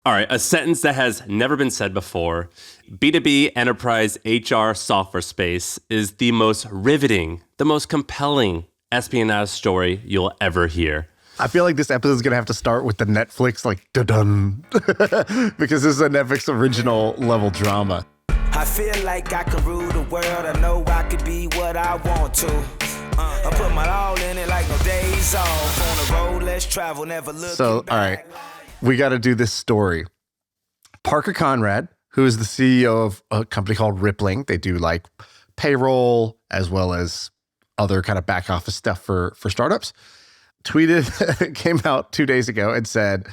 All right, a sentence that has never been said before. B2B enterprise HR software space is the most riveting, the most compelling espionage story you'll ever hear. I feel like this episode is going to have to start with the Netflix, like, dun because this is a Netflix original level drama. I feel like I can rule the world. I know I could be what I want to. I put my all in it like no days off. On the road, let's travel, never looking So, back. all right, we got to do this story. Parker Conrad, who is the CEO of a company called Rippling, they do like payroll as well as other kind of back office stuff for startups, tweeted, came out 2 days ago and said,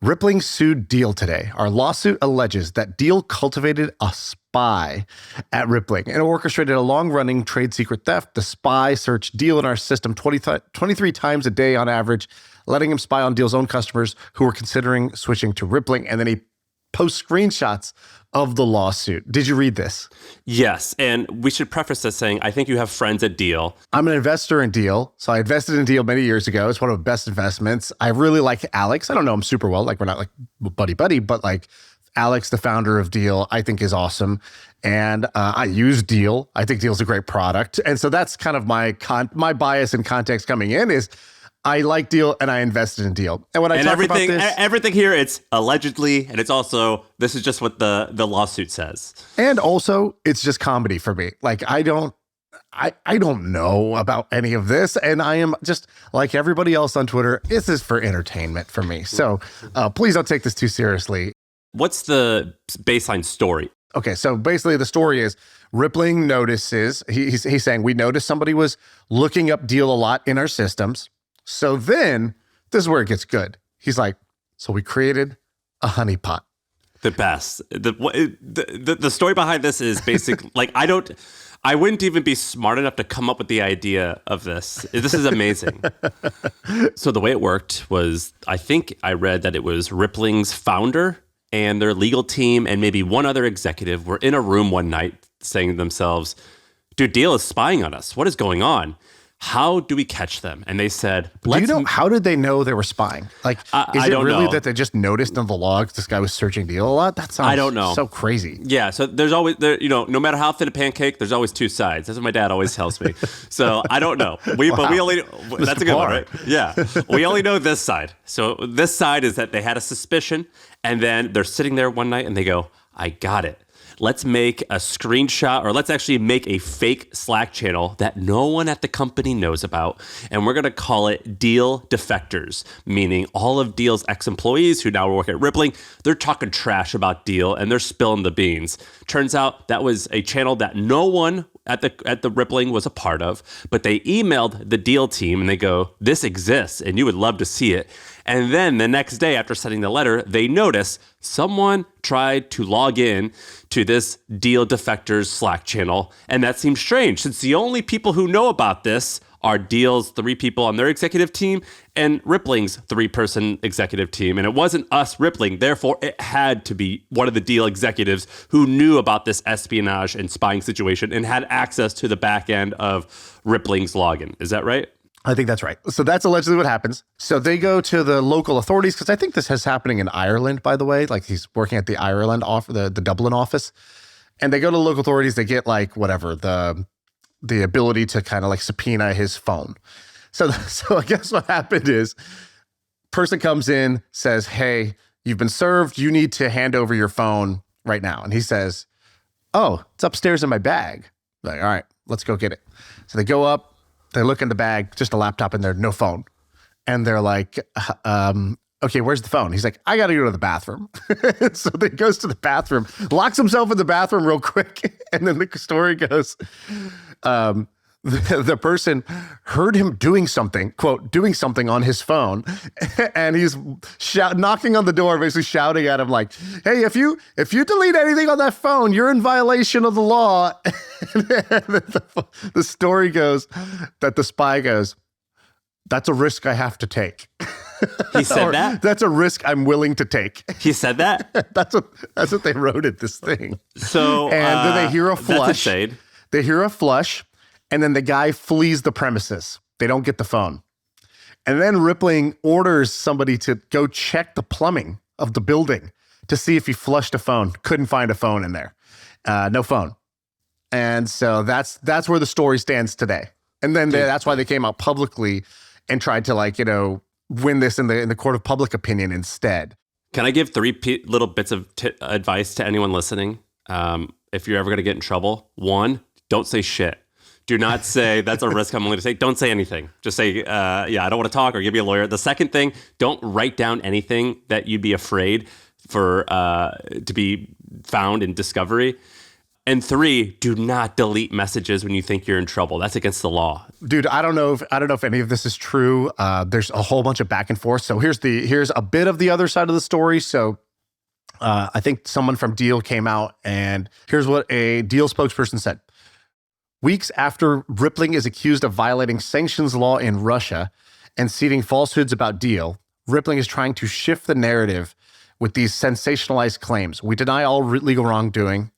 Rippling sued Deel today. Our lawsuit alleges that Deel cultivated a spy at Rippling and orchestrated a long-running trade secret theft. The spy searched Deel in our system 23 times a day on average, letting him spy on Deel's own customers who were considering switching to Rippling. And then he posts screenshots of the lawsuit. Did you read this? Yes, and we should preface this saying, I think you have friends at Deel. I'm an investor in Deel. So I invested in Deel many years ago. It's one of the best investments. I really like Alex. I don't know him super well. Like, we're not like buddy, but like Alex, the founder of Deel, I think is awesome. And I use Deel. I think Deel's a great product. And so that's kind of my bias and context coming in is I like Deel and I invested in Deel. And when I talk about this, everything here, it's allegedly, and it's also, this is just what the lawsuit says. And also, it's just comedy for me. Like, I don't know about any of this, and I am just like everybody else on Twitter. This is for entertainment for me. So please don't take this too seriously. What's the baseline story? Okay, so basically the story is Rippling notices, he's saying, we noticed somebody was looking up Deel a lot in our systems. So then, this is where it gets good. He's like, so we created a honeypot. The best. The story behind this is basically, like, I wouldn't even be smart enough to come up with the idea of this. This is amazing. So the way it worked was, I think I read that it was Rippling's founder and their legal team and maybe one other executive were in a room one night saying to themselves, dude, Deel is spying on us. What is going on? How do we catch them? And they said, how did they know they were spying? Like, is it really know. that they just noticed in the logs this guy was searching Deel a lot? That sounds I don't know. So crazy. Yeah, so there's always, no matter how thin a pancake, there's always two sides. That's what my dad always tells me. So I don't know. But we only, that's a good one, right? Yeah. We only know this side. So this side is that they had a suspicion, and then they're sitting there one night and they go, I got it. Let's make a screenshot, or let's actually make a fake Slack channel that no one at the company knows about. And we're going to call it Deel Defectors, meaning all of Deel's ex-employees who now work at Rippling, they're talking trash about Deel and they're spilling the beans. Turns out that was a channel that no one at the Rippling was a part of, but they emailed the Deel team and they go, this exists and you would love to see it. And then the next day after sending the letter, they notice someone tried to log in to this Deel Defectors Slack channel. And that seems strange since the only people who know about this are Deel's 3 people on their executive team and Rippling's 3-person executive team. And it wasn't us Rippling. Therefore, it had to be one of the Deel executives who knew about this espionage and spying situation and had access to the back end of Rippling's login. Is that right? I think that's right. So that's allegedly what happens. So they go to the local authorities, because I think this is happening in Ireland, by the way. Like, he's working at the Ireland the Dublin office. And they go to the local authorities, they get like whatever, the ability to kind of like subpoena his phone. So I guess what happened is person comes in, says, hey, you've been served. You need to hand over your phone right now. And he says, oh, it's upstairs in my bag. Like, all right, let's go get it. So they go up. They look in the bag, just a laptop in there, no phone. And they're like, okay, where's the phone? He's like, I got to go to the bathroom. So he goes to the bathroom, locks himself in the bathroom real quick. And then the story goes, the person heard him doing something, quote, doing something on his phone. And he's knocking on the door, basically shouting at him like, hey, if you delete anything on that phone, you're in violation of the law. The story goes that the spy goes, that's a risk I have to take. He said that? That's a risk I'm willing to take. He said that? That's what they wrote at this thing. So, and then they hear a flush. That's a shade. They hear a flush, and then the guy flees the premises. They don't get the phone. And then Rippling orders somebody to go check the plumbing of the building to see if he flushed a phone. Couldn't find a phone in there. No phone. And so that's where the story stands today. And then that's why they came out publicly and tried to win this in the court of public opinion instead. Can I give three little bits of advice to anyone listening? If you're ever going to get in trouble, one, don't say shit. Do not say that's a risk I'm willing to take. Don't say anything. Just say, I don't want to talk, or give me a lawyer. The second thing, don't write down anything that you'd be afraid for to be found in discovery. And three, do not delete messages when you think you're in trouble. That's against the law. Dude, I don't know if any of this is true. There's a whole bunch of back and forth. So here's a bit of the other side of the story. So I think someone from Deel came out, and here's what a Deel spokesperson said. Weeks after Rippling is accused of violating sanctions law in Russia and seeding falsehoods about Deel, Rippling is trying to shift the narrative with these sensationalized claims. We deny all legal wrongdoing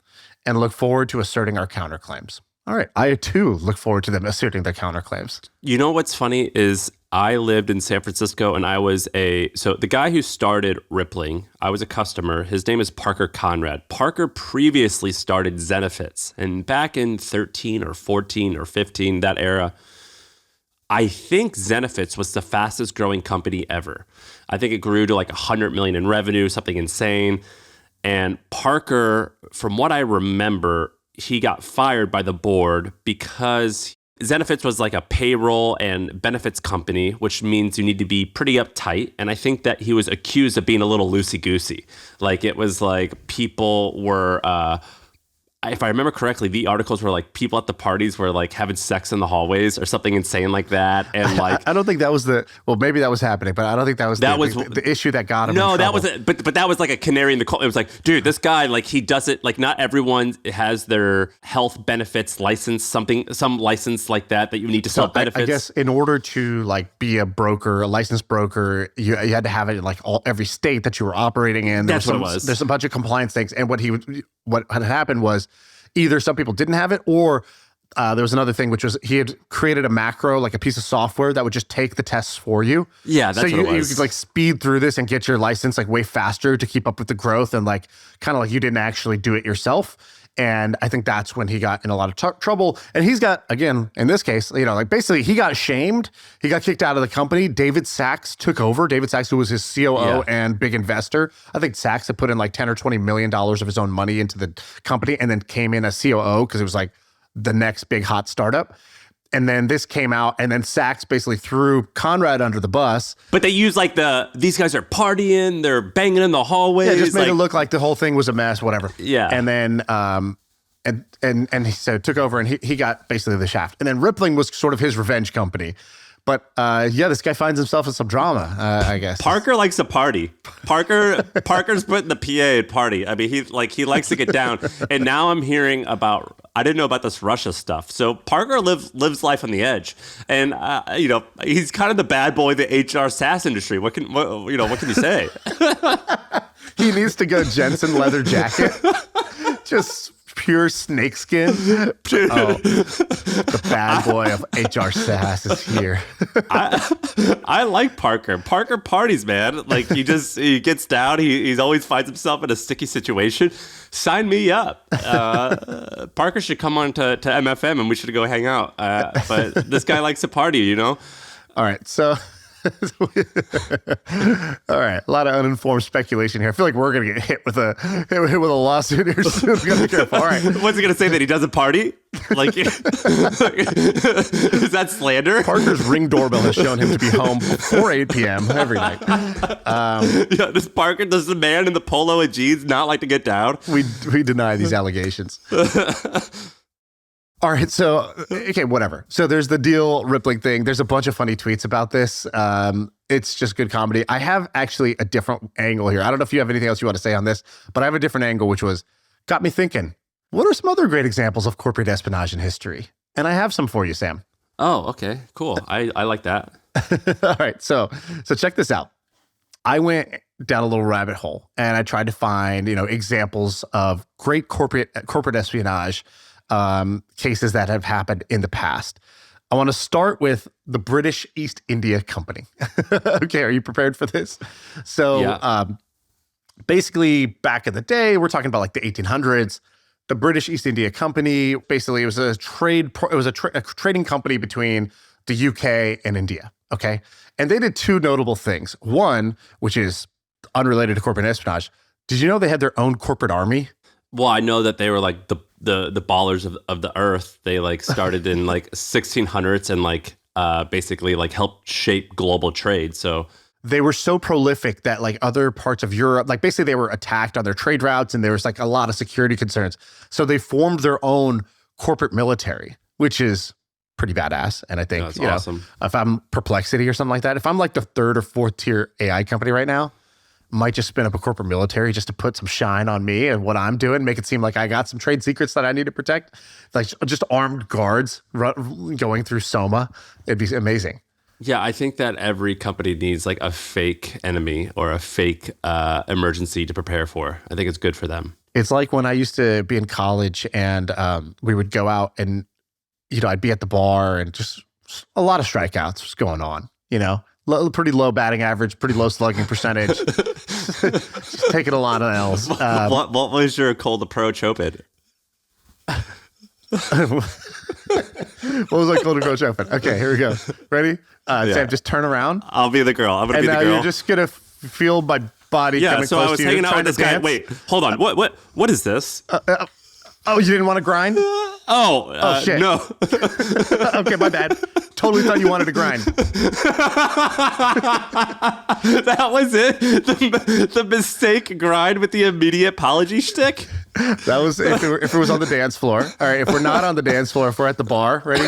and look forward to asserting our counterclaims. All right. I, too, look forward to them asserting their counterclaims. You know what's funny is I lived in San Francisco, and so the guy who started Rippling, I was a customer. His name is Parker Conrad. Parker previously started Zenefits. And back in 13 or 14 or 15, that era, I think Zenefits was the fastest growing company ever. I think it grew to like 100 million in revenue, something insane. And Parker, from what I remember, he got fired by the board because Zenefits was like a payroll and benefits company, which means you need to be pretty uptight. And I think that he was accused of being a little loosey-goosey. Like, it was like people were... if I remember correctly, the articles were like people at the parties were like having sex in the hallways or something insane like that. And like, I don't think that was maybe that was happening, but I don't think that was the issue that got him. No, that was it. But that was like a canary in the coal. It was like, dude, this guy, like, he does it. Like, not everyone has their health benefits license, some license like that you need to sell benefits. I guess in order to like be a broker, a licensed broker, you had to have it in like every state that you were operating in. That's what it was. There's a bunch of compliance things. And what had happened was, either some people didn't have it, or there was another thing, which was he had created a macro, like a piece of software that would just take the tests for you. Yeah, that's what it was. You could like speed through this and get your license like way faster to keep up with the growth, and like kind of like you didn't actually do it yourself. And I think that's when he got in a lot of trouble. And he's got, again, in this case, like basically he got shamed. He got kicked out of the company. David Sachs took over. David Sachs, who was his COO and big investor. I think Sachs had put in like $10 or $20 million of his own money into the company, and then came in as COO because it was like the next big hot startup. And then this came out, and then Sachs basically threw Conrad under the bus. But they used like these guys are partying, they're banging in the hallways. Yeah, just made it look like the whole thing was a mess, whatever. Yeah. And then and he took over, and he got basically the shaft. And then Rippling was sort of his revenge company. But this guy finds himself in some drama, I guess. Parker likes to party. Parker's putting the PA at party. I mean, he likes to get down. And now I'm hearing about, I didn't know about this Russia stuff. So Parker lives life on the edge, and he's kind of the bad boy of the HR SaaS industry. What can you say? He needs to go Jensen leather jacket, just pure snakeskin. The bad boy of HR SaaS is here. I like Parker. Parker parties, man. Like, he gets down. He always finds himself in a sticky situation. Sign me up. Parker should come on to MFM, and we should go hang out. But this guy likes to party, All right, so... All right, a lot of uninformed speculation here. I feel like we're gonna get hit with a lawsuit here soon. We gotta be careful. All right, what's he gonna say, that he doesn't party? Like, is that slander? Parker's Ring doorbell has shown him to be home before 8 p.m. every night. Does the man in the polo and jeans not like to get down? We deny these allegations. All right, so, okay, whatever. So there's the Deel Rippling thing. There's a bunch of funny tweets about this. It's just good comedy. I have actually a different angle here. I don't know if you have anything else you want to say on this, but I have a different angle, which got me thinking, what are some other great examples of corporate espionage in history? And I have some for you, Sam. Oh, okay, cool. I like that. All right, so check this out. I went down a little rabbit hole, and I tried to find, examples of great corporate espionage cases that have happened in the past. I want to start with the British East India Company. Okay, are you prepared for this? So, basically back in the day, we're talking about like the 1800s, the British East India Company, basically it was a trading company between the UK and India, okay? And they did two notable things. One, which is unrelated to corporate espionage. Did you know they had their own corporate army? Well, I know that they were like the ballers of the earth. They like started in like 1600s and like basically like helped shape global trade. So they were so prolific that like other parts of Europe, like basically they were attacked on their trade routes and there was like a lot of security concerns. So they formed their own corporate military, which is pretty badass. And I think, awesome. If I'm Perplexity or something like that, if I'm like the third or fourth tier AI company right now, might just spin up a corporate military just to put some shine on me and what I'm doing, make it seem like I got some trade secrets that I need to protect. Like just armed guards going through Soma. It'd be amazing. Yeah, I think that every company needs like a fake enemy or a fake emergency to prepare for. I think it's good for them. It's like when I used to be in college and we would go out and, I'd be at the bar and just a lot of strikeouts was going on, pretty low batting average, pretty low slugging percentage, just taking a lot of L's. What was your cold approach open? What was my cold approach open? Okay, here we go. Ready? Sam, just turn around. I'll be the girl. I'm going to be the girl. And now you're just going to feel my body coming close to you. Yeah, so I was hanging out with this guy. Wait, hold on. What is this? Oh, you didn't want to grind? Oh, shit. No. Okay, my bad. Totally thought you wanted to grind. That was it? The mistake grind with the immediate apology shtick? That was if it was on the dance floor. All right, if we're not on the dance floor, if we're at the bar, ready?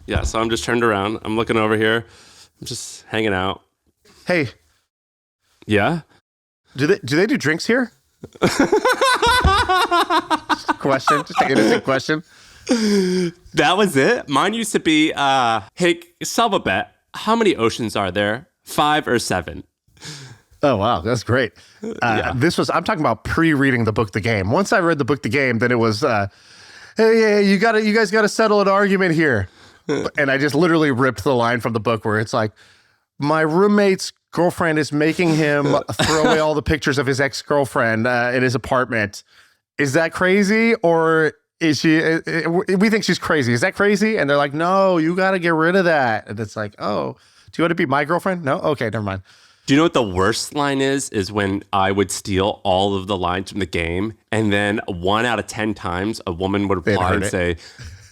Yeah, so I'm just turned around. I'm looking over here. I'm just hanging out. Hey. Yeah? Do they do drinks here? Just an innocent question. That was it? Mine used to be, hey, sell a bet. How many oceans are there? 5 or 7? Oh, wow. That's great. I'm talking about pre-reading the book, The Game. Once I read the book, The Game, then it was, hey, you guys got to settle an argument here. And I just literally ripped the line from the book where it's like, my roommate's girlfriend is making him throw away all the pictures of his ex-girlfriend in his apartment. Is that crazy? Or is she, we think she's crazy. Is that crazy? And they're like, no, you got to get rid of that. And it's like, oh, do you want to be my girlfriend? No? Okay, never mind. Do you know what the worst line is? Is when I would steal all of the lines from the game, and then 1 out of 10 times a woman would reply and say,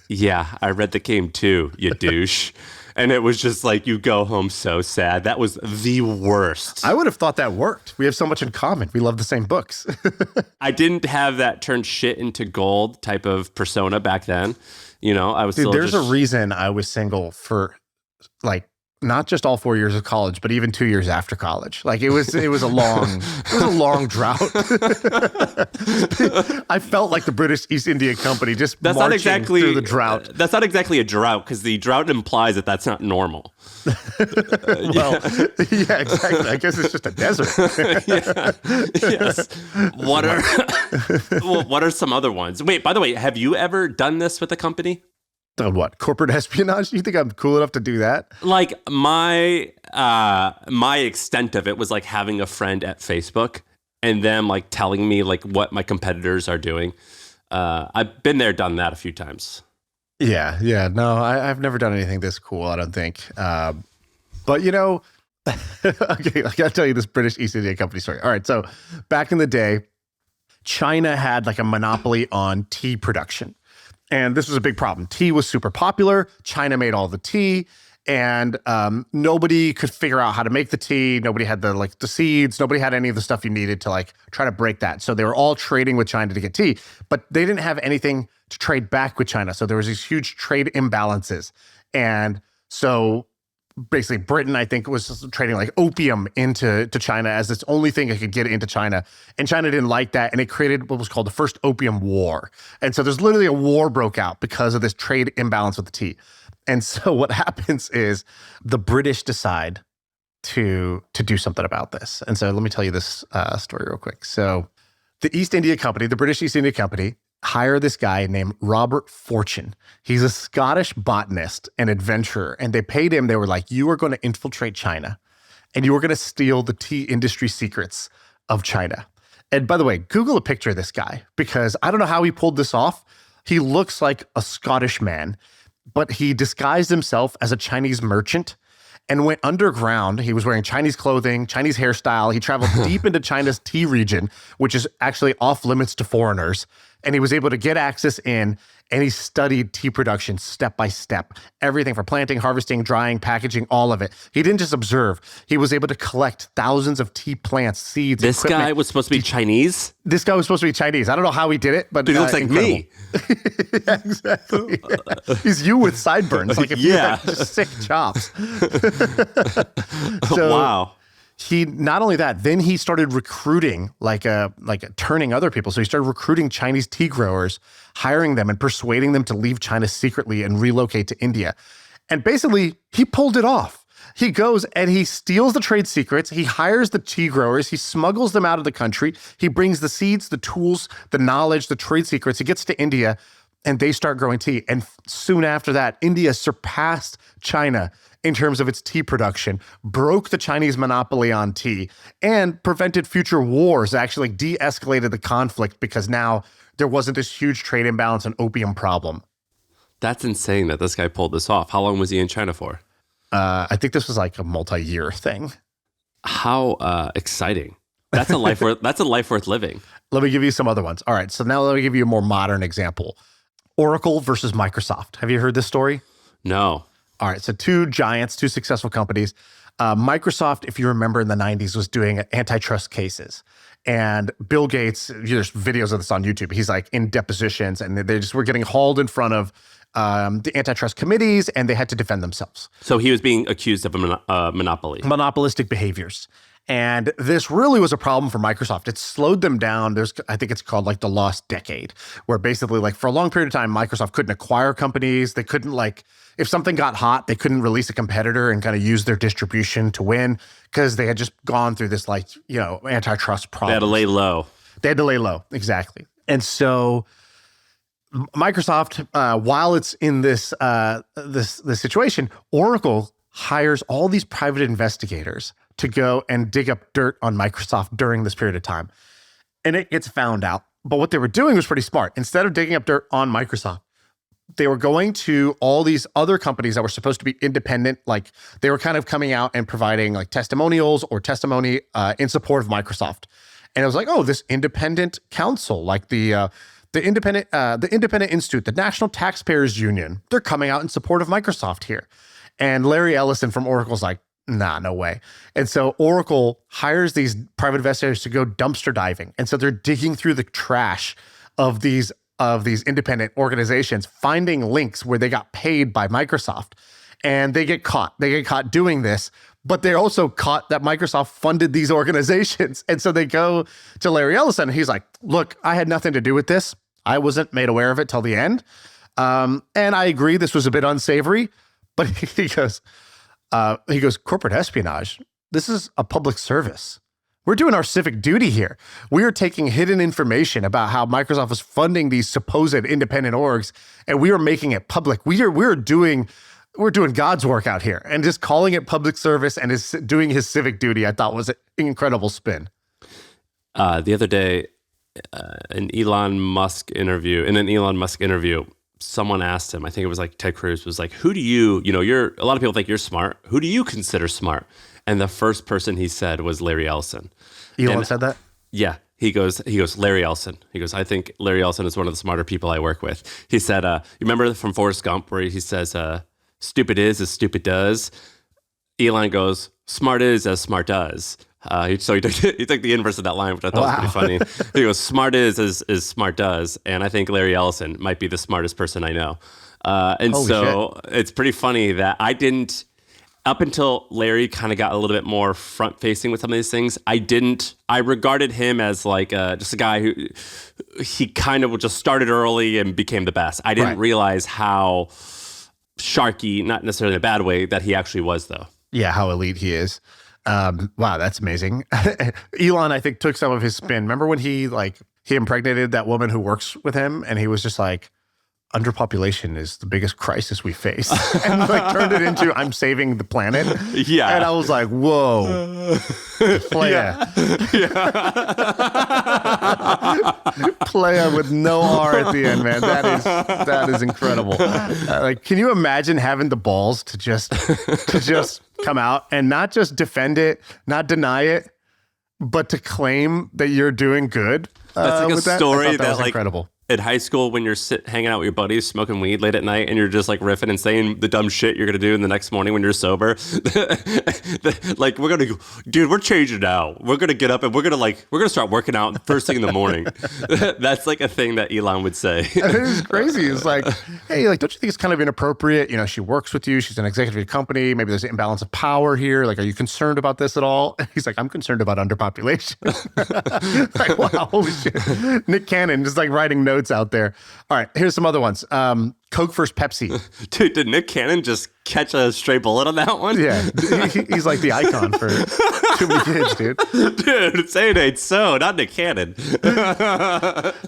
yeah, I read the game too, you douche. And it was just like, you go home so sad. That was the worst. I would have thought that worked. We have so much in common. We love the same books. I didn't have that turn shit into gold type of persona back then. I was there's a reason I was single for like not just all 4 years of college, but even 2 years after college. Like it was a long drought. I felt like the British East India Company just marching through the drought. That's not exactly a drought because the drought implies that that's not normal. Yeah, exactly. I guess it's just a desert. Yes. What are some other ones? Wait, by the way, have you ever done this with a company? Done what? Corporate espionage? You think I'm cool enough to do that? Like my extent of it was like having a friend at Facebook and them like telling me like what my competitors are doing. I've been there, done that a few times. Yeah. No, I've never done anything this cool, I don't think. But okay, I gotta tell you this British East India Company story. All right, so back in the day, China had like a monopoly on tea production. And this was a big problem. Tea was super popular. China made all the tea, and nobody could figure out how to make the tea. Nobody had the seeds. Nobody had any of the stuff you needed to like try to break that. So they were all trading with China to get tea, but they didn't have anything to trade back with China. So there was these huge trade imbalances, and so basically Britain, I think, was trading like opium into China as its only thing it could get into China. And China didn't like that. And it created what was called the First Opium War. And so there's literally a war broke out because of this trade imbalance with the tea. And so what happens is the British decide to do something about this. And so let me tell you this story real quick. So the British East India Company, hire this guy named Robert Fortune. He's a Scottish botanist and adventurer. And they paid him, they were like, you are going to infiltrate China and you are going to steal the tea industry secrets of China. And by the way, Google a picture of this guy, because I don't know how he pulled this off. He looks like a Scottish man, but he disguised himself as a Chinese merchant and went underground. He was wearing Chinese clothing, Chinese hairstyle. He traveled deep into China's tea region, which is actually off limits to foreigners. And he was able to get access in, and he studied tea production step by step. Everything from planting, harvesting, drying, packaging, all of it. He didn't just observe. He was able to collect thousands of tea plants, seeds, This equipment. guy was supposed to be Chinese? This guy was supposed to be Chinese. I don't know how he did it, but Dude, he looks like me. Yeah, exactly. He's you with sideburns. Like if you had just sick chops. So, wow. He not only that, then he started recruiting, turning other people. So he started recruiting Chinese tea growers, hiring them and persuading them to leave China secretly and relocate to India. And basically, he pulled it off. He goes and he steals the trade secrets. He hires the tea growers. He smuggles them out of the country. He brings the seeds, the tools, the knowledge, the trade secrets. He gets to India and they start growing tea. And soon after that, India surpassed China in terms of its tea production, broke the Chinese monopoly on tea, and prevented future wars, actually de-escalated the conflict because now there wasn't this huge trade imbalance and opium problem. That's insane that this guy pulled this off. How long was he in China for? I think this was like a multi-year thing. How exciting. That's a life worth living. Let me give you some other ones. All right, so now let me give you a more modern example. Oracle versus Microsoft. Have you heard this story? No. All right, so two giants, two successful companies. Microsoft, if you remember in the 90s, was doing antitrust cases. And Bill Gates, there's videos of this on YouTube. He's like in depositions and they just were getting hauled in front of the antitrust committees and they had to defend themselves. So he was being accused of a monopoly. Monopolistic behaviors. And this really was a problem for Microsoft. It slowed them down. I think it's called like the lost decade, where basically like for a long period of time, Microsoft couldn't acquire companies. They couldn't if something got hot, they couldn't release a competitor and kind of use their distribution to win because they had just gone through this antitrust problem. They had to lay low. They had to lay low, exactly. And so Microsoft, while it's in this situation, Oracle hires all these private investigators to go and dig up dirt on Microsoft during this period of time. And it gets found out. But what they were doing was pretty smart. Instead of digging up dirt on Microsoft, they were going to all these other companies that were supposed to be independent. Like they were kind of coming out and providing like testimonials or testimony in support of Microsoft. And it was like, oh, this independent council, like the Independent Institute, the National Taxpayers Union, they're coming out in support of Microsoft here. And Larry Ellison from Oracle's like, nah, no way. And so Oracle hires these private investigators to go dumpster diving. And so they're digging through the trash of these independent organizations, finding links where they got paid by Microsoft. And they get caught. They get caught doing this, but they're also caught that Microsoft funded these organizations. And so they go to Larry Ellison and he's like, look, I had nothing to do with this. I wasn't made aware of it till the end. And I agree this was a bit unsavory, but he goes, corporate espionage, this is a public service. We're doing our civic duty here. We are taking hidden information about how Microsoft was funding these supposed independent orgs, and we are making it public. We're doing God's work out here, and just calling it public service and is doing his civic duty. I thought was an incredible spin. The other day, in an Elon Musk interview, someone asked him, I think it was like Ted Cruz, was like, who do you, a lot of people think you're smart. Who do you consider smart? And the first person he said was Larry Ellison. Elon said that? Yeah. He goes, Larry Ellison. He goes, I think Larry Ellison is one of the smarter people I work with. He said, you remember from Forrest Gump where he says, stupid is as stupid does? Elon goes, smart is as smart does. So he took the inverse of that line, which I thought was pretty funny. He goes, smart is as smart does. And I think Larry Ellison might be the smartest person I know. Holy shit. It's pretty funny that I didn't, up until Larry kind of got a little bit more front facing with some of these things, I regarded him as like just a guy who he kind of just started early and became the best. I didn't realize how sharky, not necessarily in a bad way, that he actually was though. Yeah, how elite he is. Wow, that's amazing. Elon, I think, took some of his spin. Remember when he impregnated that woman who works with him and he was just like, underpopulation is the biggest crisis we face. And like turned it into, I'm saving the planet. Yeah. And I was like, whoa. Playa. Playa with no R at the end, man. That is incredible. Like, can you imagine having the balls to just come out and not just defend it, not deny it, but to claim that you're doing good? That's like a story that was like incredible. In high school, when you're hanging out with your buddies, smoking weed late at night, and you're just like riffing and saying the dumb shit you're gonna do in the next morning when you're sober, like we're changing now. We're gonna get up and we're gonna start working out first thing in the morning. That's like a thing that Elon would say. It is crazy. It's like, hey, like, don't you think it's kind of inappropriate? You know, she works with you. She's an executive of a company. Maybe there's an imbalance of power here. Like, are you concerned about this at all? He's like, I'm concerned about underpopulation. Like, wow, holy shit. Nick Cannon just like writing notes out there. All right, here's some other ones. Coke versus Pepsi. Dude, did Nick Cannon just catch a stray bullet on that one? Yeah, he's like the icon for too many kids, dude. Dude, say it ain't so, not Nick Cannon.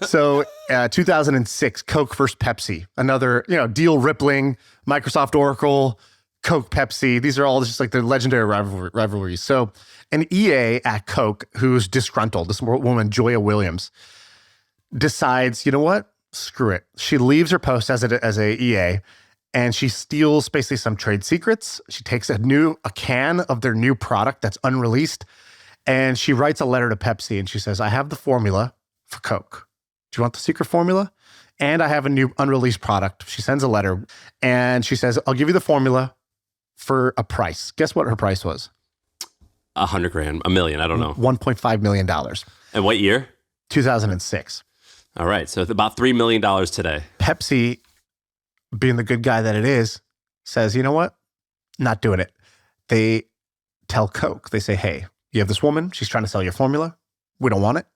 So, 2006, Coke versus Pepsi. Another, Deel Rippling, Microsoft Oracle, Coke Pepsi. These are all just like the legendary rivalries. So, an EA at Coke who's disgruntled, this woman, Joya Williams, decides, you know what? Screw it. She leaves her post as a EA, and she steals basically some trade secrets. She takes a can of their new product that's unreleased, and she writes a letter to Pepsi, and she says, I have the formula for Coke. Do you want the secret formula? And I have a new unreleased product. She sends a letter, and she says, I'll give you the formula for a price. Guess what her price was? $100,000, $1 million, I don't know. $1.5 million. And what year? 2006. All right, so it's about $3 million today. Pepsi, being the good guy that it is, says, you know what? Not doing it. They tell Coke, they say, hey, you have this woman. She's trying to sell your formula. We don't want it.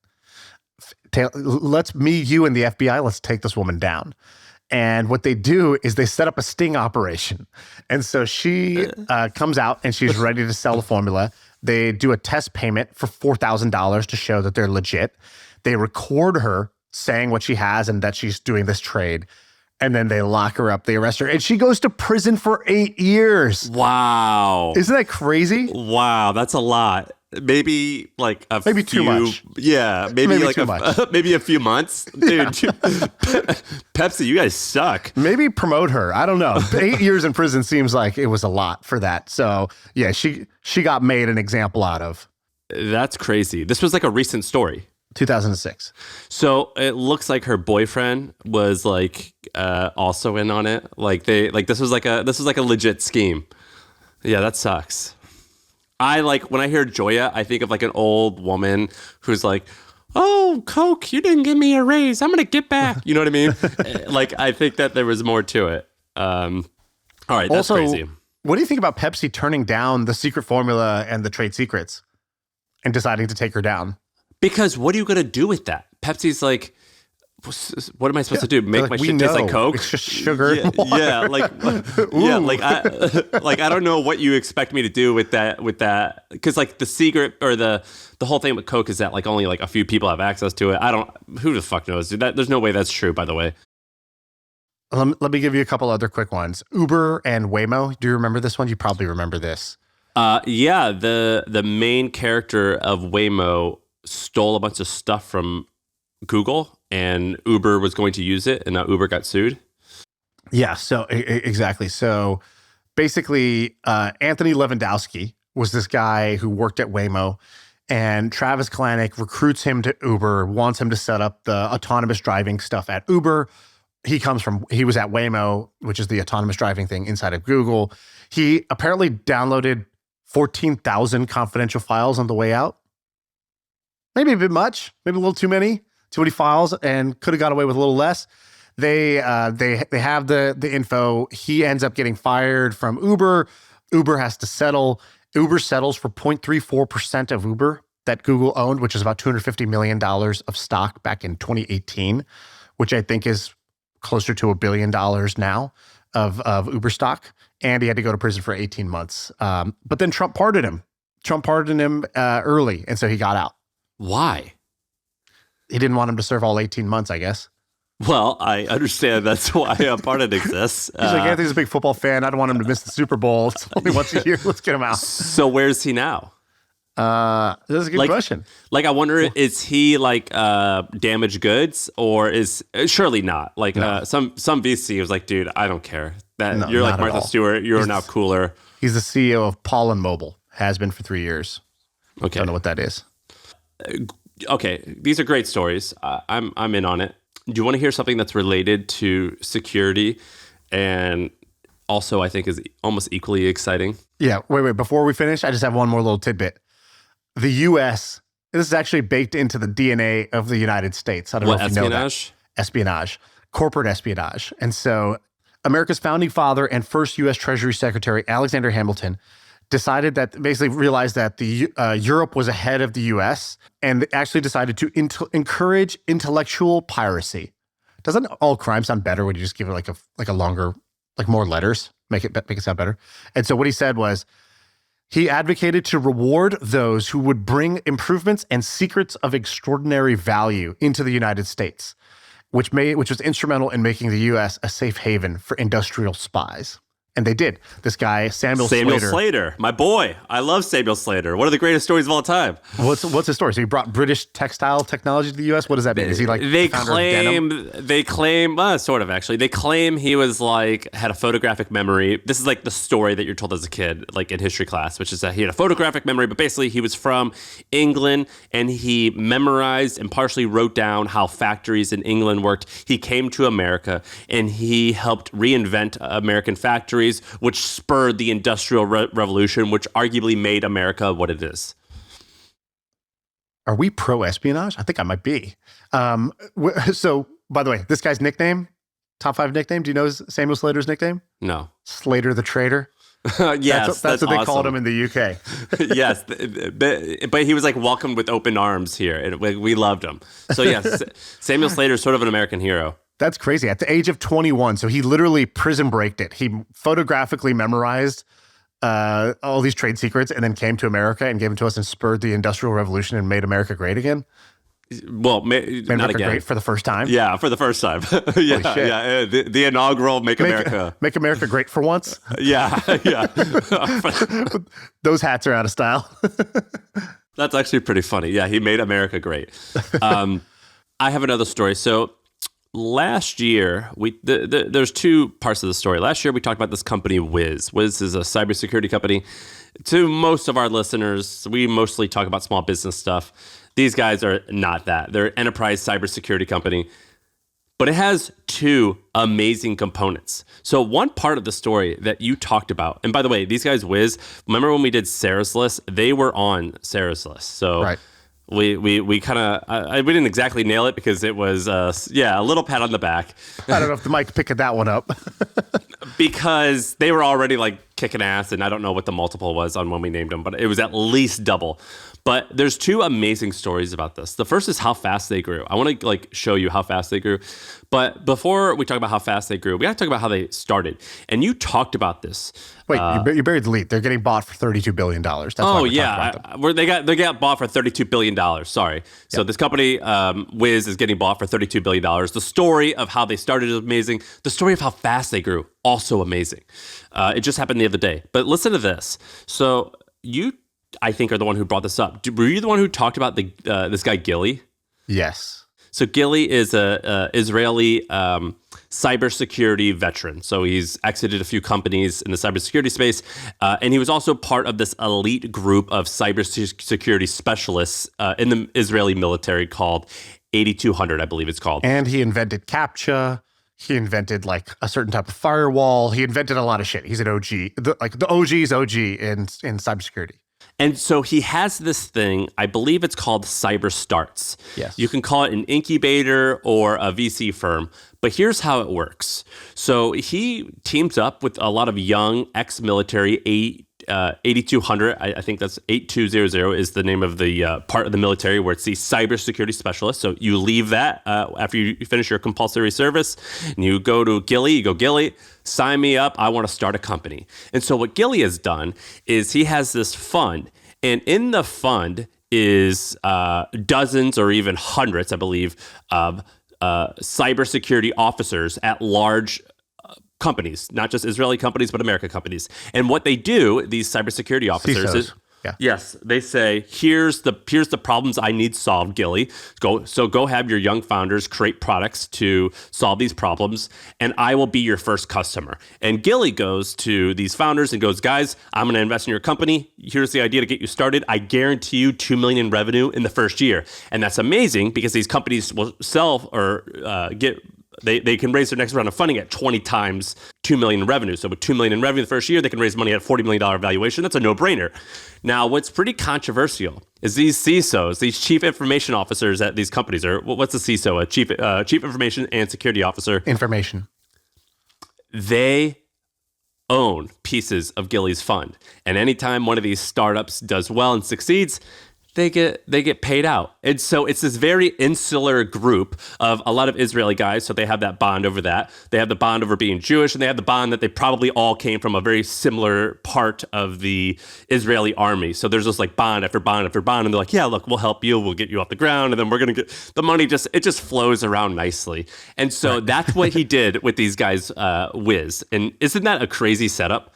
Let's you and the FBI, let's take this woman down. And what they do is they set up a sting operation. And so she comes out and she's ready to sell the formula. They do a test payment for $4,000 to show that they're legit. They record her saying what she has and that she's doing this trade. And then they lock her up, they arrest her, and she goes to prison for 8 years. Wow. Isn't that crazy? Wow, that's a lot. Maybe like maybe too much. Yeah, maybe like too much. Maybe a few months. Dude, Pepsi, you guys suck. Maybe promote her. I don't know. 8 years in prison seems like it was a lot for that. So yeah, she got made an example out of. That's crazy. This was like a recent story. 2006. So it looks like her boyfriend was like also in on it. Like this was like a legit scheme. Yeah, that sucks. When I hear Joya, I think of like an old woman who's like, oh, Coke, you didn't give me a raise. I'm going to get back. You know what I mean? Like, I think that there was more to it. All right, that's also crazy. What do you think about Pepsi turning down the secret formula and the trade secrets and deciding to take her down? Because what are you going to do with that? Pepsi's like, what am I supposed to do? Make my shit taste like Coke? It's just sugar. Yeah, I don't know what you expect me to do with that. Because like the secret or the whole thing with Coke is that like only like a few people have access to it. Who the fuck knows? There's no way that's true, by the way. Let me give you a couple other quick ones. Uber and Waymo. Do you remember this one? You probably remember this. Yeah, the main character of Waymo stole a bunch of stuff from Google, and Uber was going to use it, and now Uber got sued. Yeah, so exactly. So basically, Anthony Lewandowski was this guy who worked at Waymo, and Travis Kalanick recruits him to Uber, wants him to set up the autonomous driving stuff at Uber. He was at Waymo, which is the autonomous driving thing inside of Google. He apparently downloaded 14,000 confidential files on the way out. Maybe a bit much, maybe a little too many files, and could have got away with a little less. They have the info. He ends up getting fired from Uber. Uber has to settle. Uber settles for 0.34% of Uber that Google owned, which is about $250 million of stock back in 2018, which I think is closer to $1 billion now of Uber stock. And he had to go to prison for 18 months. But then Trump pardoned him. Early, and so he got out. Why? He didn't want him to serve all 18 months, I guess. Well, I understand that's why a part of it exists. He's like, Anthony's a big football fan. I don't want him to miss the Super Bowl. It's only once a year. Let's get him out. So where's he now? That's a good question. Like, I wonder, is he like damaged goods, or is surely not? Like some VC was like, dude, I don't care. That you're like Martha Stewart. You're now cooler. He's the CEO of Pollen Mobile. Has been for 3 years. Okay, don't know what that is. Okay, these are great stories. I'm in on it. Do you want to hear something that's related to security and also I think is almost equally exciting? Yeah, wait. Before we finish, I just have one more little tidbit. The U.S., this is actually baked into the DNA of the United States. I don't know if you know that. Espionage. Corporate espionage. And so America's founding father and first U.S. Treasury Secretary, Alexander Hamilton, decided that, basically realized that the Europe was ahead of the U.S. and actually decided to encourage intellectual piracy. Doesn't all crime sound better when you just give it like a longer, like more letters, make it sound better? And so what he said was he advocated to reward those who would bring improvements and secrets of extraordinary value into the United States, which was instrumental in making the U.S. a safe haven for industrial spies. And they did. This guy, Samuel Slater, my boy. I love Samuel Slater. One of the greatest stories of all time. What's his story? So he brought British textile technology to the U.S.? What does that mean? Is he like they claim, sort of actually. They claim he was like, had a photographic memory. This is like the story that you're told as a kid, like in history class, which is that he had a photographic memory, but basically he was from England and he memorized and partially wrote down how factories in England worked. He came to America and he helped reinvent American factories, which spurred the Industrial Revolution, which arguably made America what it is. Are we pro-espionage? I think I might be. So, by the way, this guy's nickname, top 5 nickname, do you know Samuel Slater's nickname? No. Slater the Traitor? Yes, that's what they called him in the UK. Yes, but he was like welcomed with open arms here, and we loved him. So yes, Samuel Slater is sort of an American hero. That's crazy. At the age of 21, so he literally prison breaked it. He photographically memorized all these trade secrets and then came to America and gave them to us and spurred the Industrial Revolution and made America great again. Well, made not America again. Great for the first time. Yeah, for the first time. Yeah. The inaugural Make America Great for once. Yeah. Those hats are out of style. That's actually pretty funny. Yeah, he made America great. I have another story. So last year, there's two parts of the story. Last year, we talked about this company, Wiz. Wiz is a cybersecurity company. To most of our listeners, we mostly talk about small business stuff. These guys are not that. They're an enterprise cybersecurity company. But it has two amazing components. So one part of the story that you talked about, and by the way, these guys, Wiz, remember when we did Sarah's List? They were on Sarah's List. So right. We kind of, we didn't exactly nail it because it was, a little pat on the back. I don't know if the mic picked that one up. Because they were already like kicking ass, and I don't know what the multiple was on when we named them, but it was at least double. But there's two amazing stories about this. The first is how fast they grew. I want to like show you how fast they grew. But before we talk about how fast they grew, we got to talk about how they started. And you talked about this. Wait, you buried the lead. They're getting bought for $32 billion. That's why they got bought for $32 billion. Sorry. So this company, Wiz, is getting bought for $32 billion. The story of how they started is amazing. The story of how fast they grew, also amazing. It just happened the other day. But listen to this. So you, I think, are the one who brought this up. Were you the one who talked about this guy, Gilly? Yes. So Gilly is a Israeli cybersecurity veteran. So he's exited a few companies in the cybersecurity space. And he was also part of this elite group of cybersecurity specialists in the Israeli military called 8200, I believe it's called. And he invented CAPTCHA. He invented like a certain type of firewall. He invented a lot of shit. He's an OG, the OG's OG in cybersecurity. And so he has this thing, I believe it's called Cyber Starts. Yes. You can call it an incubator or a VC firm, but here's how it works. So he teams up with a lot of young ex-military 8200, I think that's 8200 is the name of the part of the military where it's the cybersecurity specialist. So you leave that after you finish your compulsory service and you go to Gilly, Gilly, sign me up. I want to start a company. And so what Gilly has done is he has this fund, and in the fund is dozens or even hundreds, I believe, of cybersecurity officers at large companies, not just Israeli companies, but American companies. And what they do, these cybersecurity officers, is yes, they say, here's the problems I need solved, Gilly. Go have your young founders create products to solve these problems, and I will be your first customer. And Gilly goes to these founders and goes, guys, I'm going to invest in your company. Here's the idea to get you started. I guarantee you $2 million in revenue in the first year. And that's amazing because these companies will sell or They can raise their next round of funding at 20 times $2 million in revenue. So with $2 million in revenue the first year, they can raise money at a $40 million valuation. That's a no-brainer. Now, what's pretty controversial is these CISOs, these chief information officers at these companies, or what's a CISO? A chief information and security officer. Information. They own pieces of Gilly's fund. And anytime one of these startups does well and succeeds, they get paid out. And so it's this very insular group of a lot of Israeli guys. So they have that bond over that. They have the bond over being Jewish, and they have the bond that they probably all came from a very similar part of the Israeli army. So there's this like bond after bond after bond. And they're like, yeah, look, we'll help you. We'll get you off the ground. And then we're going to get the money. It just flows around nicely. And so that's what he did with these guys, Wiz. And isn't that a crazy setup?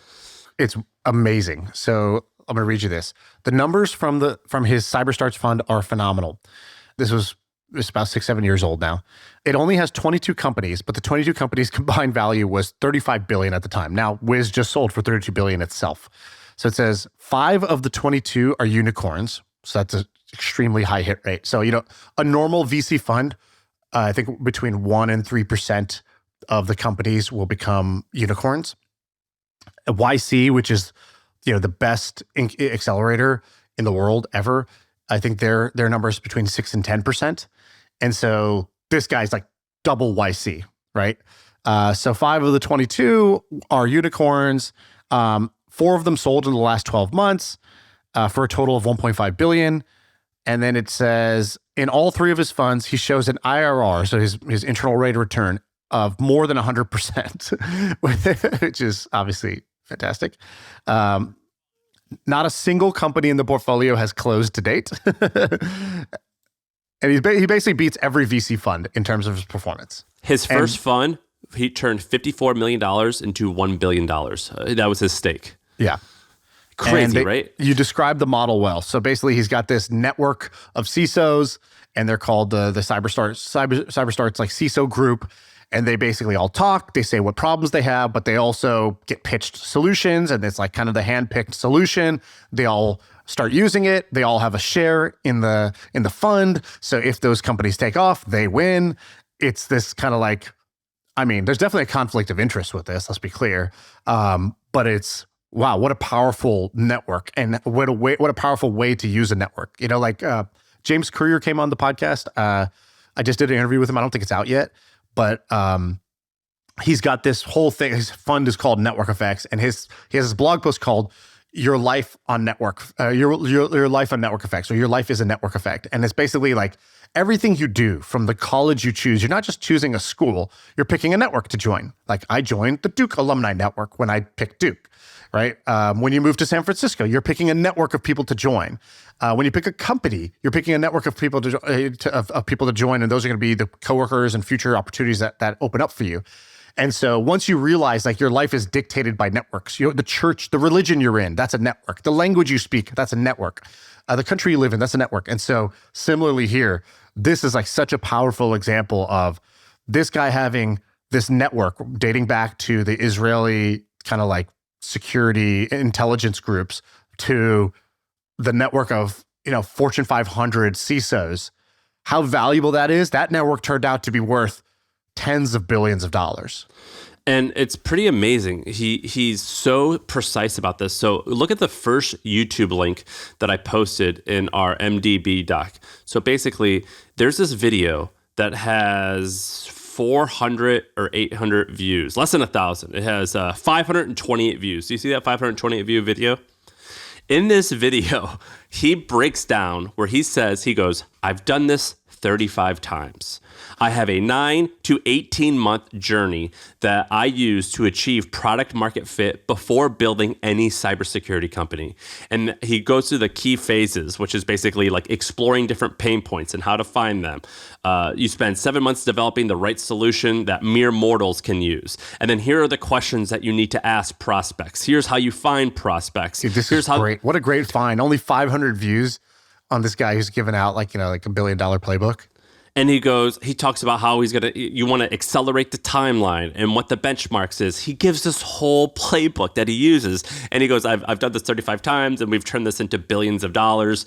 It's amazing. So I'm going to read you this. The numbers from his CyberStarts fund are phenomenal. It's about 6-7 years old now. It only has 22 companies, but the 22 companies combined value was $35 billion at the time. Now, Wiz just sold for $32 billion itself. So it says 5 of the 22 are unicorns. So that's an extremely high hit rate. So, a normal VC fund, I think between 1% and 3% of the companies will become unicorns. A YC, which is the best accelerator in the world ever, I think their numbers between 6 and 10%. And so this guy's like double YC, right? So 5 of the 22 are unicorns. 4 of them sold in the last 12 months for a total of $1.5 billion. And then it says in all 3 of his funds, he shows an IRR, so his internal rate of return of more than 100%, which is obviously fantastic. Not a single company in the portfolio has closed to date. And he basically beats every VC fund in terms of his performance. His first fund, he turned $54 million into $1 billion. That was his stake. Yeah. Crazy, right? You described the model well. So basically, he's got this network of CISOs, and they're called the CyberStarts like CISO group. And they basically all talk. They say what problems they have, but they also get pitched solutions, and it's like kind of the hand-picked solution. They all start using it. They all have a share in the fund. So if those companies take off, they win. It's this kind of like, there's definitely a conflict of interest with this. Let's be clear. But it's wow, what a powerful network, and what a powerful way to use a network. James Courier came on the podcast. I just did an interview with him. I don't think it's out yet. But he's got this whole thing. His fund is called Network Effects, and he has this blog post called "Your Life on Network." Your life on Network Effects, or your life is a network effect. And it's basically like everything you do from the college you choose. You're not just choosing a school; you're picking a network to join. Like I joined the Duke Alumni Network when I picked Duke. Right? When you move to San Francisco, you're picking a network of people to join. When you pick a company, you're picking a network of people to join, and those are going to be the coworkers and future opportunities that open up for you. And so once you realize like your life is dictated by networks, the church, the religion you're in, that's a network. The language you speak, that's a network. The country you live in, that's a network. And so similarly here, this is like such a powerful example of this guy having this network dating back to the Israeli kind of like security intelligence groups to the network of Fortune 500 CISOs. How valuable that is. That network turned out to be worth tens of billions of dollars. And it's pretty amazing. He's so precise about this. So look at the first YouTube link that I posted in our MDB doc. So basically, there's this video that has 400 or 800 views, less than 1,000. It has 528 views. Do you see that 528 view video? In this video, he breaks down where he goes, I've done this 35 times. I have a 9 to 18 month journey that I use to achieve product market fit before building any cybersecurity company. And he goes through the key phases, which is basically like exploring different pain points and how to find them. You spend 7 months developing the right solution that mere mortals can use. And then here are the questions that you need to ask prospects. Here's how you find prospects. Dude, this is great. What a great find. Only 500 views on this guy who's given out like $1 billion playbook. And he talks about how you want to accelerate the timeline and what the benchmarks is. He gives this whole playbook that he uses. And he goes, I've done this 35 times and we've turned this into billions of dollars.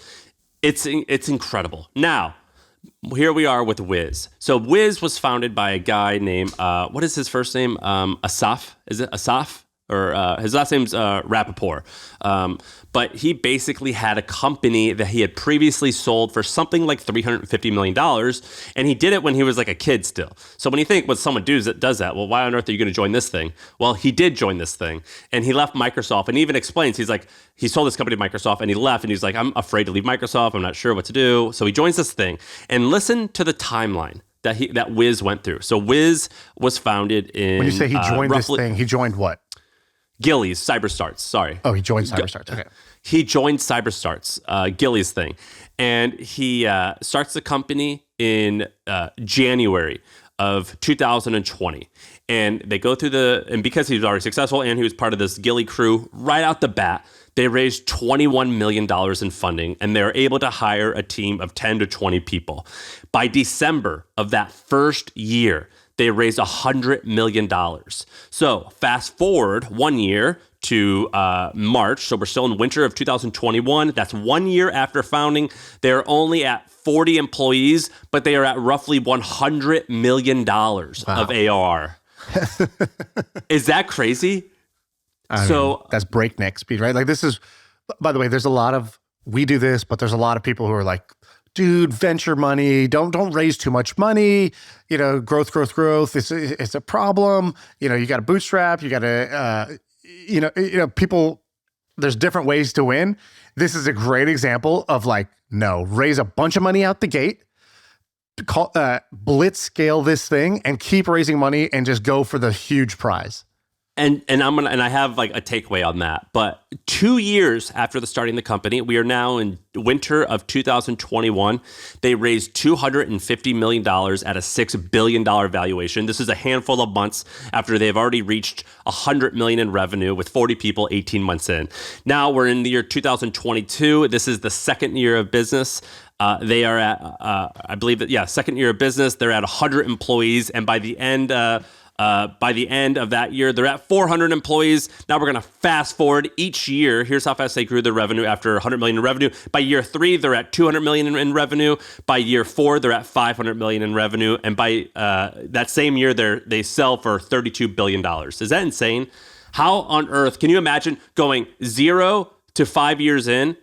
It's incredible. Now, here we are with Wiz. So Wiz was founded by a guy named, what is his first name? Asaf? Is it Asaf? Or his last name's Rappaport. But he basically had a company that he had previously sold for something like $350 million. And he did it when he was like a kid still. So when you think when someone does that, well, why on earth are you going to join this thing? Well, he did join this thing. And he left Microsoft. And he even explains, he's like, he sold this company to Microsoft and he left. And he's like, I'm afraid to leave Microsoft. I'm not sure what to do. So he joins this thing. And listen to the timeline that Wiz went through. So Wiz was founded in... When you say he joined this thing, he joined what? Gillies, CyberStarts, sorry. Oh, he joined CyberStarts, okay. He joined CyberStarts, Gillies thing. And he starts the company in January of 2020. And they go through and because he was already successful and he was part of this Gilly crew, right out the bat, they raised $21 million in funding and they're able to hire a team of 10 to 20 people. By December of that first year, they raised $100 million. So fast forward 1 year to March. So we're still in winter of 2021. That's 1 year after founding. They're only at 40 employees, but they are at roughly $100 million of ARR. Is that crazy? I mean, that's breakneck speed, right? Like this is, by the way, we do this, but there's a lot of people who are like, dude, venture money, don't raise too much money, growth. It's a problem. You got to bootstrap, you got to, people, there's different ways to win. This is a great example of like, no, raise a bunch of money out the gate, blitz scale this thing and keep raising money and just go for the huge prize. And I have like a takeaway on that. But 2 years after starting the company, we are now in winter of 2021. They raised $250 million at a $6 billion valuation. This is a handful of months after they've already reached $100 million in revenue with 40 people 18 months in. Now we're in the year 2022. This is the second year of business. They are at, I believe that, second year of business. They're at 100 employees. And by the end of that year, they're at 400 employees. Now we're going to fast forward each year. Here's how fast they grew their revenue after 100 million in revenue. By year 3, they're at 200 million in revenue. By year 4, they're at 500 million in revenue. And by that same year, they sell for $32 billion. Is that insane? How on earth can you imagine going 0 to 5 years in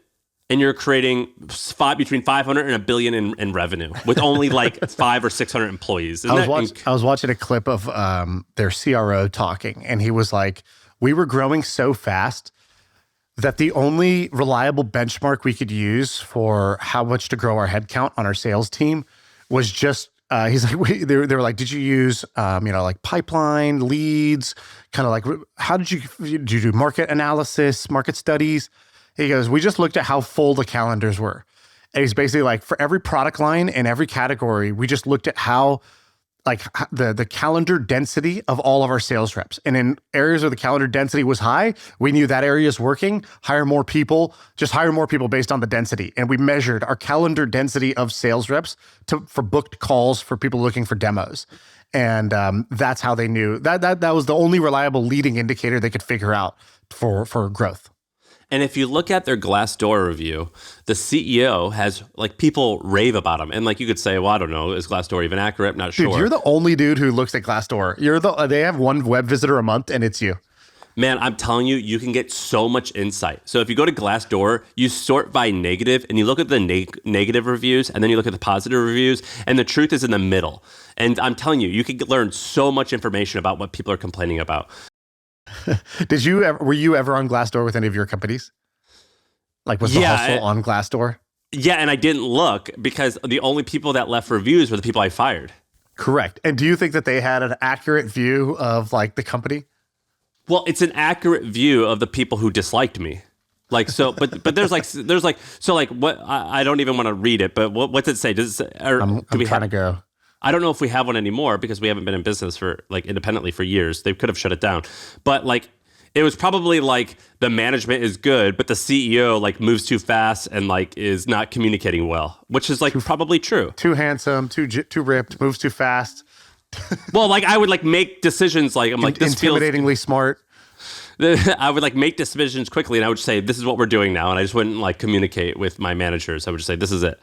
and you're creating between 500 and a billion in revenue with only like 500 or 600 employees? I was watching a clip of their CRO talking, and he was like, we were growing so fast that the only reliable benchmark we could use for how much to grow our headcount on our sales team was just, he's like, they were like, did you use, like pipeline, leads, kind of like, how did you do market analysis, market studies? He goes, we just looked at how full the calendars were. And he's basically like, for every product line and every category, we just looked at how, like, the calendar density of all of our sales reps. And in areas where the calendar density was high, we knew that area is working, hire more people based on the density. And we measured our calendar density of sales reps for booked calls for people looking for demos. And that's how they knew. That was the only reliable leading indicator they could figure out for growth. And if you look at their Glassdoor review, the CEO has, like, people rave about him. And, like, you could say, well, I don't know, is Glassdoor even accurate? Not sure. Dude, you're the only dude who looks at Glassdoor. They have one web visitor a month, and it's you. Man, I'm telling you, you can get so much insight. So if you go to Glassdoor, you sort by negative, and you look at the negative reviews, and then you look at the positive reviews, and the truth is in the middle. And I'm telling you, you can learn so much information about what people are complaining about. Were you ever on Glassdoor with any of your companies? Like, was the hustle on Glassdoor? Yeah, and I didn't look because the only people that left reviews were the people I fired. Correct. And do you think that they had an accurate view of like the company? Well, it's an accurate view of the people who disliked me. Like, so, but there's what, I don't even want to read it, but what's it say? Does it say, I'm trying to go. I don't know if we have one anymore because we haven't been in business for like independently for years. They could have shut it down, but like, it was probably like the management is good, but the CEO like moves too fast and like is not communicating well, which is like probably true. Too handsome, too ripped, moves too fast. Well, like I would like make decisions like I'm like this intimidatingly smart. I would like make decisions quickly, and I would say this is what we're doing now, and I just wouldn't like communicate with my managers. I would just say this is it.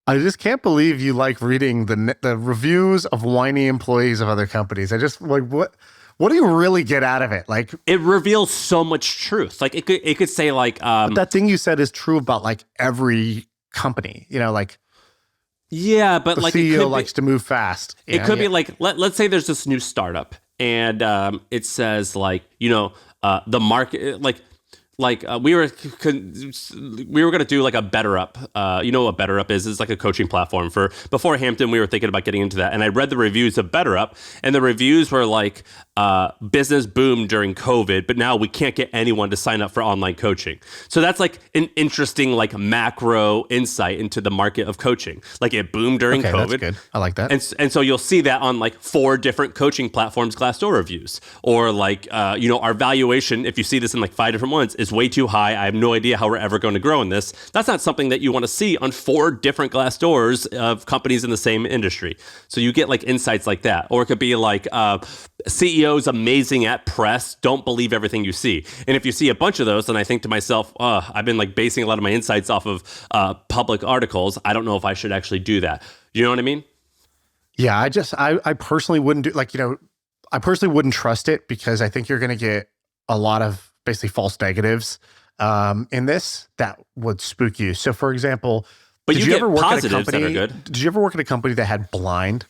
I just can't believe you like reading the reviews of whiny employees of other companies. I just like what do you really get out of it? Like, it reveals so much truth. Like it could say like but that thing you said is true about like every company. You know, like yeah, but the like CEO likes to move fast. It could be like let's say there's this new startup, and it says like the market we were going to do like a Better Up. You know what Better Up is? It's like a coaching platform before Hampton. We were thinking about getting into that. And I read the reviews of Better Up, and the reviews were like, business boomed during COVID, but now we can't get anyone to sign up for online coaching. So that's like an interesting like macro insight into the market of coaching. Like it boomed during COVID. That's good. I like that. And so you'll see that on like 4 different coaching platforms, Glassdoor reviews, or like, our valuation, if you see this in like 5 different ones, is way too high. I have no idea how we're ever going to grow in this. That's not something that you want to see on 4 different Glassdoors of companies in the same industry. So you get like insights like that. Or it could be like CEOs amazing at press, don't believe everything you see. And if you see a bunch of those, then I think to myself, I've been like basing a lot of my insights off of public articles. I don't know if I should actually do that. You know what I mean? Yeah, I personally wouldn't do I personally wouldn't trust it because I think you're going to get a lot of basically false negatives in this that would spook you. So, for example, but did you ever work at a company that are good? Did you ever work at a company that had blind?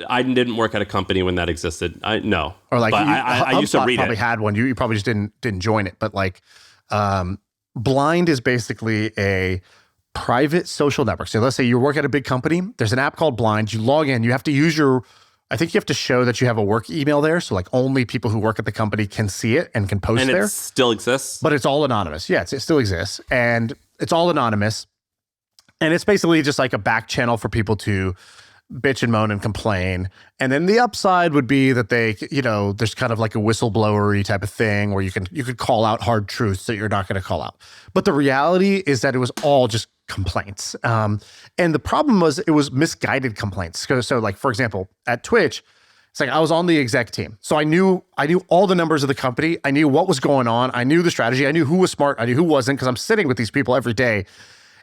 I didn't work at a company when that existed. No, or like I used to read probably it. Had one. You probably just didn't join it. But like, blind is basically a private social network. So let's say you work at a big company. There's an app called Blind. You log in. You have to use I think you have to show that you have a work email there. So like only people who work at the company can see it and can post there. And it still exists? But it's all anonymous. Yeah, it still exists. And it's all anonymous. And it's basically just like a back channel for people to bitch and moan and complain. And then the upside would be that they, there's kind of like a whistleblowery type of thing where you could call out hard truths that you're not going to call out. But the reality is that it was all just complaints. And the problem was it was misguided complaints. So like, for example, at Twitch, it's like I was on the exec team. So I knew all the numbers of the company. I knew what was going on. I knew the strategy. I knew who was smart. I knew who wasn't because I'm sitting with these people every day.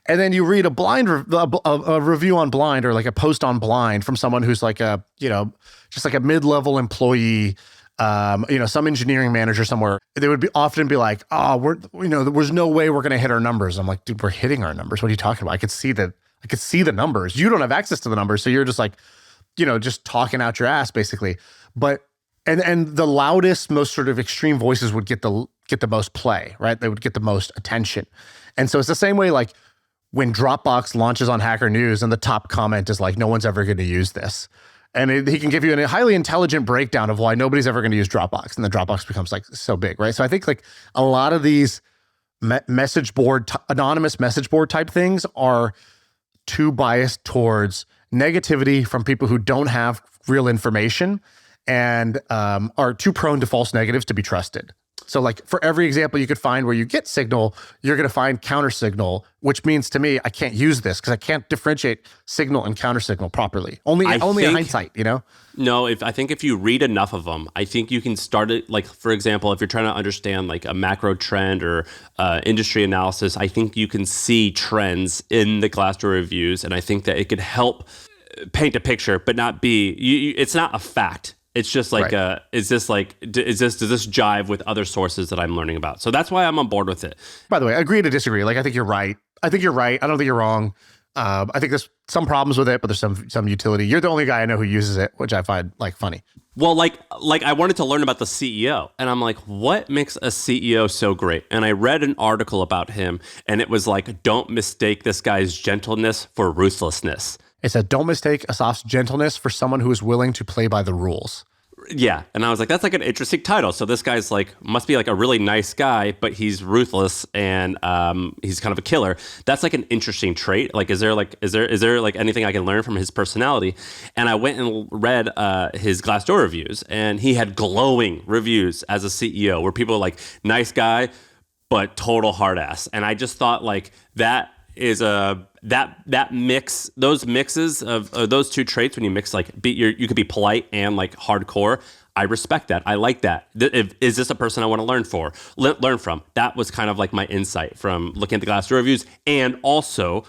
And then you read a review on Blind or like a post on Blind from someone who's like just like a mid-level employee, some engineering manager somewhere. They would often be like, there's no way we're going to hit our numbers. I'm like, dude, we're hitting our numbers. What are you talking about? I could see the numbers. You don't have access to the numbers. So you're just like, just talking out your ass basically. But, and the loudest, most sort of extreme voices would get the most play, right? They would get the most attention. And so it's the same way, like, when Dropbox launches on Hacker News and the top comment is like, no one's ever going to use this. And he can give you a highly intelligent breakdown of why nobody's ever going to use Dropbox. And the Dropbox becomes like so big, right? So I think like a lot of these anonymous message board type things are too biased towards negativity from people who don't have real information and are too prone to false negatives to be trusted. So like for every example you could find where you get signal, you're going to find counter signal, which means to me, I can't use this because I can't differentiate signal and counter signal properly. Only in hindsight, No, I think if you read enough of them, I think you can start it. Like, for example, if you're trying to understand like a macro trend or industry analysis, I think you can see trends in the Glassdoor reviews. And I think that it could help paint a picture, but not be, it's not a fact. It's just like, right. Does this jive with other sources that I'm learning about? So that's why I'm on board with it. By the way, agree to disagree. Like, I think you're right. I don't think you're wrong. I think there's some problems with it, but there's some utility. You're the only guy I know who uses it, which I find like funny. Well, like I wanted to learn about the CEO, and I'm like, what makes a CEO so great? And I read an article about him, and it was like, don't mistake this guy's gentleness for ruthlessness. It said, don't mistake Asaf's gentleness for someone who is willing to play by the rules. Yeah. And I was like, that's like an interesting title. So this guy's like, must be like a really nice guy, but he's ruthless and he's kind of a killer. That's like an interesting trait. Like, is there like anything I can learn from his personality? And I went and read his Glassdoor reviews, and he had glowing reviews as a CEO where people are like, nice guy, but total hard ass. And I just thought like that is that mix, those mixes of those two traits, when you mix like you could be polite and like hardcore. I respect that. I like that. Is this a person I want to learn from? That was kind of like my insight from looking at the Glassdoor reviews and also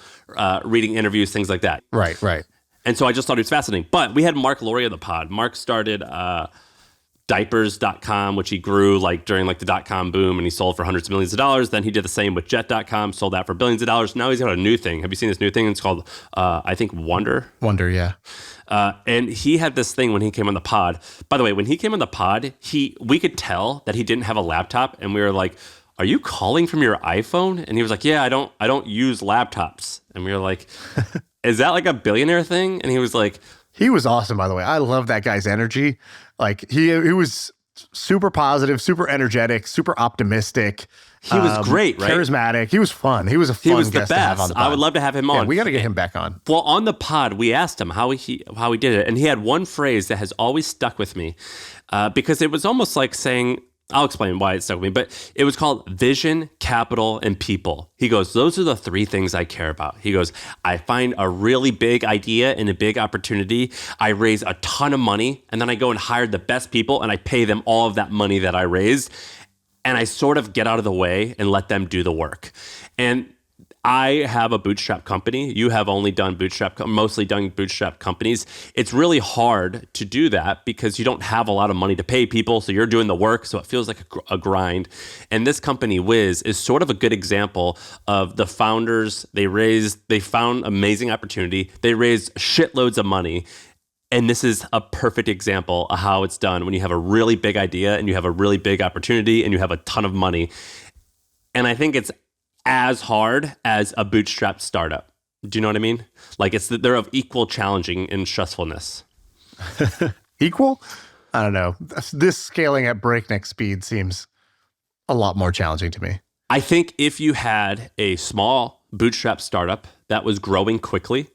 reading interviews, things like that. Right. And so I just thought it was fascinating. But we had Marc Lore on the pod. Marc started diapers.com, which he grew like during like the .com boom, and he sold for hundreds of millions of dollars. Then he did the same with jet.com, sold that for billions of dollars. Now he's got a new thing. Have you seen this new thing? It's called, I think, Wonder. Wonder, yeah. And he had this thing when he came on the pod. By the way, when he came on the pod, we could tell that he didn't have a laptop, and we were like, are you calling from your iPhone? And he was like, yeah, I don't use laptops. And we were like, is that like a billionaire thing? And he was like, he was awesome, by the way. I love that guy's energy. Like he was super positive, super energetic, super optimistic. He was great, right? Charismatic. He was fun. He was a fun guest to have on the pod. I would love to have him on. Yeah, we got to get him back on. Well, on the pod, we asked him how he did it, and he had one phrase that has always stuck with me because it was almost like saying, I'll explain why it stuck with me, but it was called vision, capital, and people. He goes, those are the three things I care about. He goes, I find a really big idea and a big opportunity. I raise a ton of money, and then I go and hire the best people, and I pay them all of that money that I raised. And I sort of get out of the way and let them do the work. And I have a bootstrap company. You have only done mostly done bootstrap companies. It's really hard to do that because you don't have a lot of money to pay people. So you're doing the work. So it feels like a grind. And this company, Wiz, is sort of a good example of the founders. They found amazing opportunity. They raised shitloads of money. And this is a perfect example of how it's done when you have a really big idea and you have a really big opportunity and you have a ton of money. And I think it's as hard as a bootstrap startup. Do you know what I mean? Like they're of equal challenging and stressfulness. Equal? I don't know. This scaling at breakneck speed seems a lot more challenging to me. I think if you had a small bootstrap startup that was growing quickly,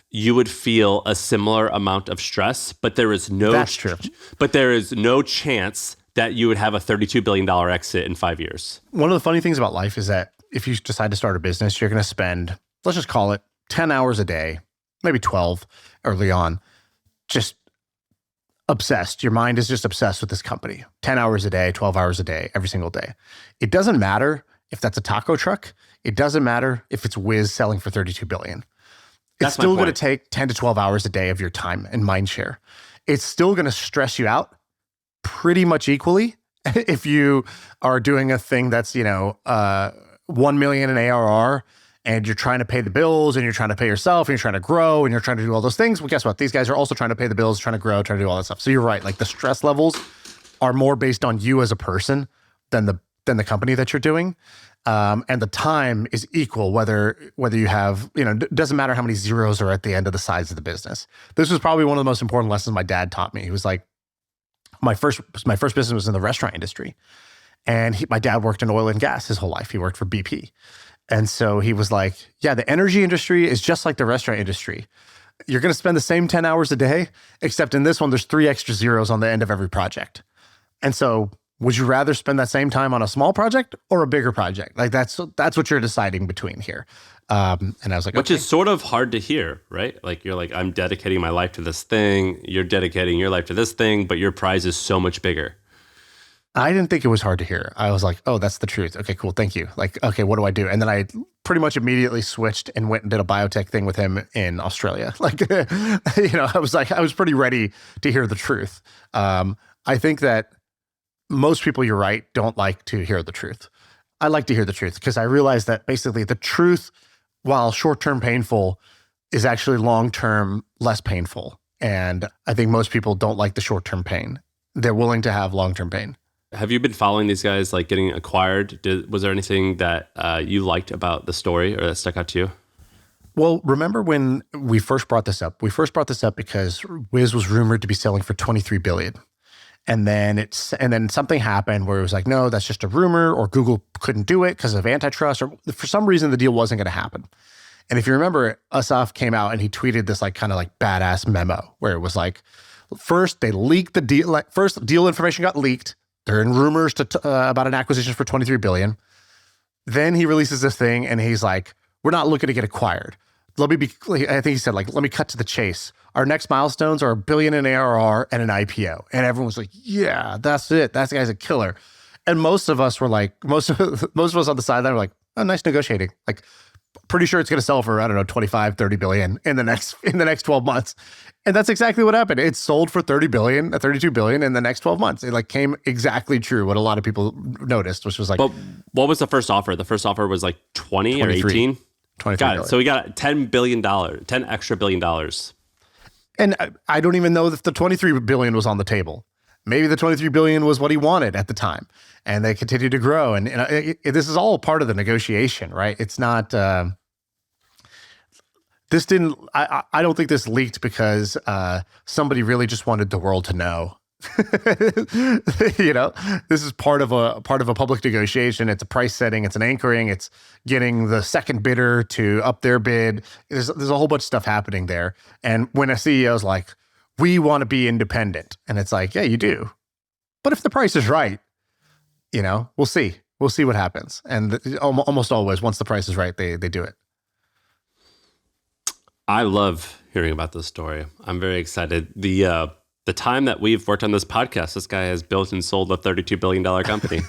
you would feel a similar amount of stress, but there is no That's true. But there is no chance that you would have a $32 billion exit in 5 years. One of the funny things about life is that if you decide to start a business, you're going to spend, let's just call it 10 hours a day, maybe 12 early on, just obsessed. Your mind is just obsessed with this company. 10 hours a day, 12 hours a day, every single day. It doesn't matter if that's a taco truck. It doesn't matter if it's Wiz selling for $32 billion. It's still going to take 10 to 12 hours a day of your time and mind share. It's still going to stress you out pretty much equally if you are doing a thing that's, 1 million in ARR and you're trying to pay the bills and you're trying to pay yourself and you're trying to grow and you're trying to do all those things. Well, guess what? These guys are also trying to pay the bills, trying to grow, trying to do all that stuff. So you're right. Like the stress levels are more based on you as a person than the company that you're doing. And the time is equal, whether you have, it doesn't matter how many zeros are at the end of the sides of the business. This was probably one of the most important lessons my dad taught me. He was like, my first business was in the restaurant industry. And my dad worked in oil and gas his whole life. He worked for BP. And so he was like, yeah, the energy industry is just like the restaurant industry. You're going to spend the same 10 hours a day, except in this one, there's 3 extra zeros on the end of every project. And so would you rather spend that same time on a small project or a bigger project? Like that's what you're deciding between here. And I was like, which is sort of hard to hear, right? Like you're like, I'm dedicating my life to this thing. You're dedicating your life to this thing, but your prize is so much bigger. I didn't think it was hard to hear. I was like, oh, that's the truth. Okay, cool. Thank you. Like, okay, what do I do? And then I pretty much immediately switched and went and did a biotech thing with him in Australia. Like, I was pretty ready to hear the truth. I think that most people, you're right, don't like to hear the truth. I like to hear the truth because I realize that basically the truth, while short-term painful, is actually long-term less painful. And I think most people don't like the short-term pain. They're willing to have long-term pain. Have you been following these guys like getting acquired? Was there anything that you liked about the story or that stuck out to you? Well, remember when we first brought this up? We first brought this up because Wiz was rumored to be selling for $23 billion. And then something happened where it was like, no, that's just a rumor, or Google couldn't do it because of antitrust, or for some reason the deal wasn't going to happen. And if you remember, Asaf came out and he tweeted this like kind of like badass memo where it was like, first they leaked the deal, like first deal information got leaked. They're in rumors about an acquisition for $23 billion. Then he releases this thing and he's like, we're not looking to get acquired. I think he said, like, let me cut to the chase. Our next milestones are $1 billion in ARR and an IPO. And everyone was like, yeah, that's it. That guy's a killer. And most of us were like, most of us on the sideline were like, oh, nice negotiating. Like, pretty sure it's going to sell for, I don't know, 25, 30 billion in the next 12 months. And that's exactly what happened. It sold for 32 billion in the next 12 months. It like came exactly true what a lot of people noticed, which was like, but what was the first offer? The first offer was like 20 or 18? 23 got billion. it. So we got $10 extra billion. And I don't even know if the 23 billion was on the table. Maybe the 23 billion was what he wanted at the time, and they continued to grow. And this is all part of the negotiation, right? It's not. This didn't. I don't think this leaked because somebody really just wanted the world to know. This is part of a public negotiation. It's a price setting. It's an anchoring. It's getting the second bidder to up their bid. There's a whole bunch of stuff happening there. And when a CEO is like, we want to be independent, and it's like, yeah, you do. But if the price is right, we'll see. We'll see what happens. And almost always, once the price is right, they do it. I love hearing about this story. I'm very excited. The time that we've worked on this podcast, this guy has built and sold a $32 billion company.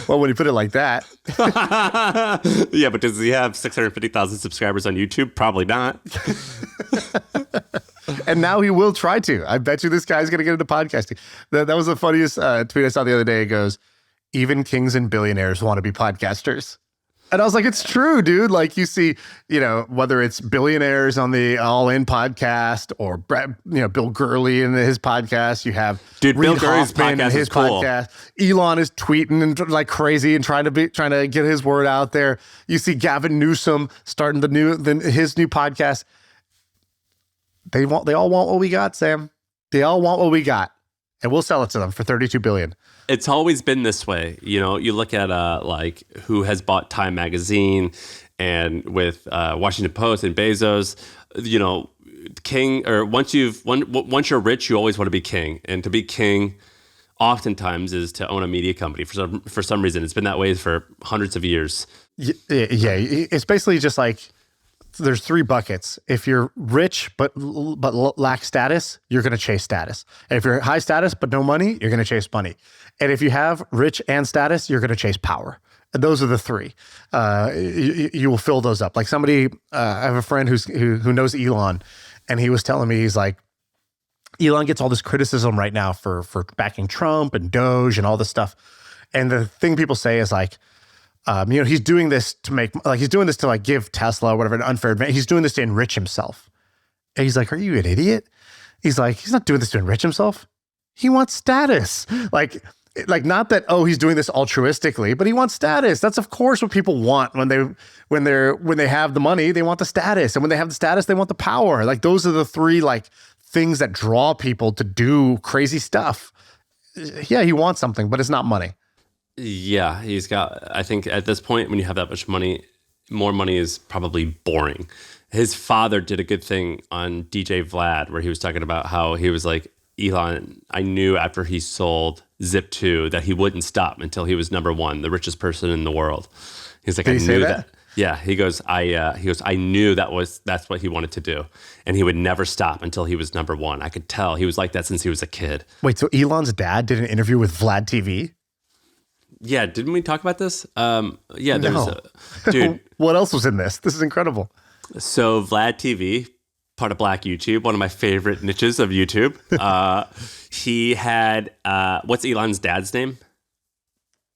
Well, when you put it like that. Yeah, but does he have 650,000 subscribers on YouTube? Probably not. And now he will try to. I bet you this guy's going to get into podcasting. That was the funniest tweet I saw the other day. It goes, even kings and billionaires want to be podcasters. And I was like, it's true, dude. Like you see, whether it's billionaires on the All In podcast or Bill Gurley in his podcast, you have Bill Gurley's podcast in his podcast. Elon is tweeting and like crazy and trying to get his word out there. You see Gavin Newsom starting his new podcast. They all want what we got, Sam. They all want what we got, and we'll sell it to them for $32 billion. It's always been this way. You look at like who has bought Time Magazine and with Washington Post and Bezos, king, or once you're rich, you always want to be king. And to be king oftentimes is to own a media company for some reason. It's been that way for hundreds of years. Yeah. It's basically just like, there's three buckets. If you're rich but lack status, you're going to chase status. And if you're high status but no money, you're going to chase money. And if you have rich and status, you're going to chase power. And those are the three. You will fill those up. Like somebody, I have a friend who knows Elon, and he was telling me, he's like, Elon gets all this criticism right now for backing Trump and Doge and all this stuff. And the thing people say is like, he's doing this to give Tesla or whatever an unfair advantage. He's doing this to enrich himself. And he's like, are you an idiot? He's like, he's not doing this to enrich himself. He wants status. Like not that, he's doing this altruistically, but he wants status. That's of course what people want when they have the money, they want the status. And when they have the status, they want the power. Like those are the three like things that draw people to do crazy stuff. Yeah, he wants something, but it's not money. Yeah, he's got, I think at this point, when you have that much money, more money is probably boring. His father did a good thing on DJ Vlad, where he was talking about how he was like, Elon, I knew after he sold Zip2 that he wouldn't stop until he was number one, the richest person in the world. He's like, Did he say that? Yeah, he goes, I knew that's what he wanted to do, and he would never stop until he was number one. I could tell he was like that since he was a kid. Wait, so Elon's dad did an interview with Vlad TV? Yeah, didn't we talk about this? Yeah, there No. was dude. What else was in this? This is incredible. So Vlad TV, part of Black YouTube, one of my favorite niches of YouTube. He had what's Elon's dad's name?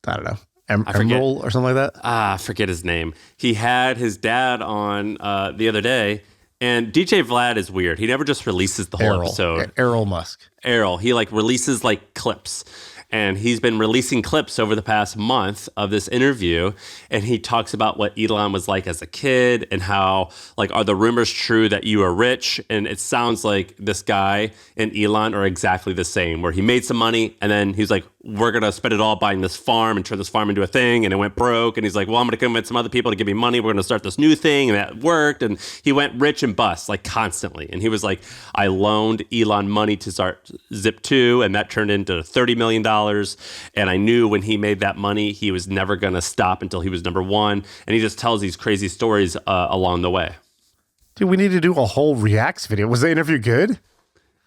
I don't know. Emerald or something like that. I forget his name. He had his dad on the other day, and DJ Vlad is weird. He never just releases the whole episode. Errol Musk. Errol. He like releases like clips. And he's been releasing clips over the past month of this interview. And he talks about what Elon was like as a kid and how, like, are the rumors true that you are rich? And it sounds like this guy and Elon are exactly the same, where he made some money and then he's like, we're going to spend it all buying this farm and turn this farm into a thing. And it went broke. And he's like, well, I'm going to convince some other people to give me money. We're going to start this new thing. And that worked. And he went rich and bust, like, constantly. And he was like, I loaned Elon money to start Zip2, and that turned into $30 million. And I knew when he made that money, he was never going to stop until he was number one. And he just tells these crazy stories along the way. Dude, we need to do a whole reacts video. Was the interview good?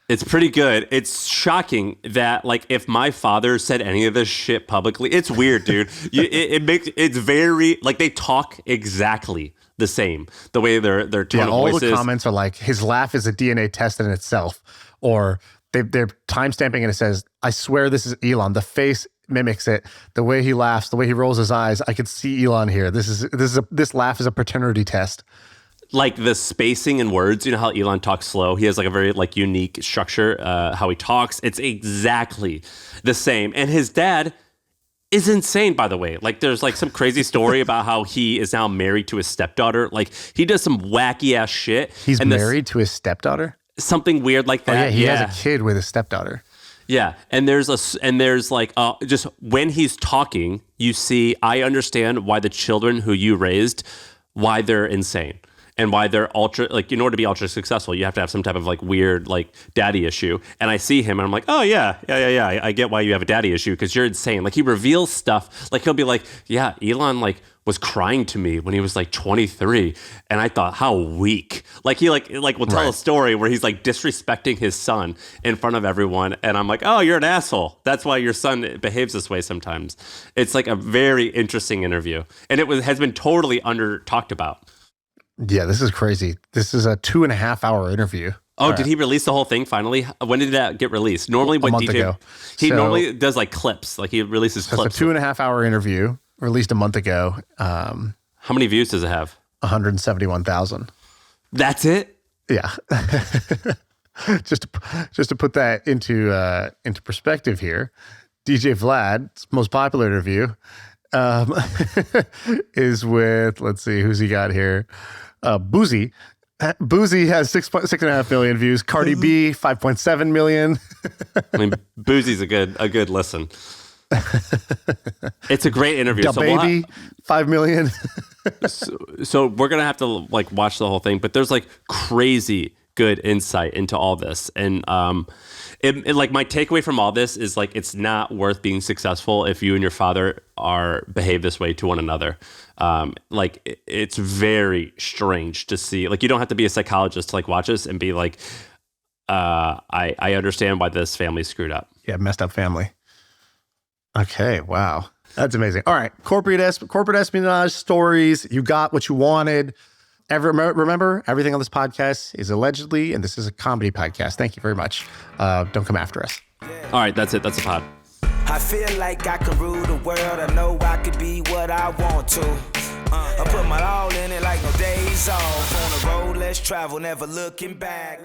It's pretty good. It's shocking that, like, if my father said any of this shit publicly, it's weird, dude. It's very, like, they talk exactly the same. The way their tone of voice is. All the comments are like, his laugh is a DNA test in itself. Or they're timestamping and it says, I swear this is Elon. The face mimics it. The way he laughs, the way he rolls his eyes. I could see Elon here. This laugh is a paternity test. Like the spacing in words, you know how Elon talks slow? He has like a very like unique structure, how he talks. It's exactly the same. And his dad is insane, by the way. Like there's like some crazy story about how he is now married to his stepdaughter. Like he does some wacky ass shit. He's married to his stepdaughter? Something weird like that. Oh, yeah, he has a kid with his stepdaughter. Yeah, and there's like just when he's talking, you see, I understand why the children who you raised, why they're insane. And why they're ultra, like, in order to be ultra successful, you have to have some type of like weird, like, daddy issue. And I see him and I'm like, oh, yeah. I get why you have a daddy issue because you're insane. Like, he reveals stuff. Like, he'll be like, yeah, Elon, like, was crying to me when he was like 23. And I thought, how weak. Like, he like will tell a story where he's like disrespecting his son in front of everyone. And I'm like, oh, you're an asshole. That's why your son behaves this way sometimes. It's like a very interesting interview. And has been totally under talked about. Yeah, this is crazy. This is a 2.5 hour interview. Oh, did he release the whole thing finally? When did that get released? Normally, a month ago. He normally does like clips. Like he releases clips. It's a 2.5 hour interview released a month ago. How many views does it have? 171,000. That's it? Yeah. just to put that into perspective here, DJ Vlad's most popular interview is with, let's see, who's he got here? Boozy. Boozy has 6.5 million views. Cardi B, 5.7 million. I mean, Boozy's a good listen. It's a great interview. Da Baby, 5 million. so we're gonna have to like watch the whole thing, but there's like crazy good insight into all this, and it like my takeaway from all this is like it's not worth being successful if you and your father behave this way to one another. Like it's very strange to see. Like you don't have to be a psychologist to like watch this and be like, I understand why this family's screwed up. Yeah, messed up family. Okay, wow, that's amazing. All right, corporate espionage stories. You got what you wanted. Remember, everything on this podcast is allegedly, and this is a comedy podcast. Thank you very much. Don't come after us. All right, that's it. That's the pod. I feel like I can rule the world. I know I could be what I want to. I put my all in it like no days off. On the road, let's travel, never looking back.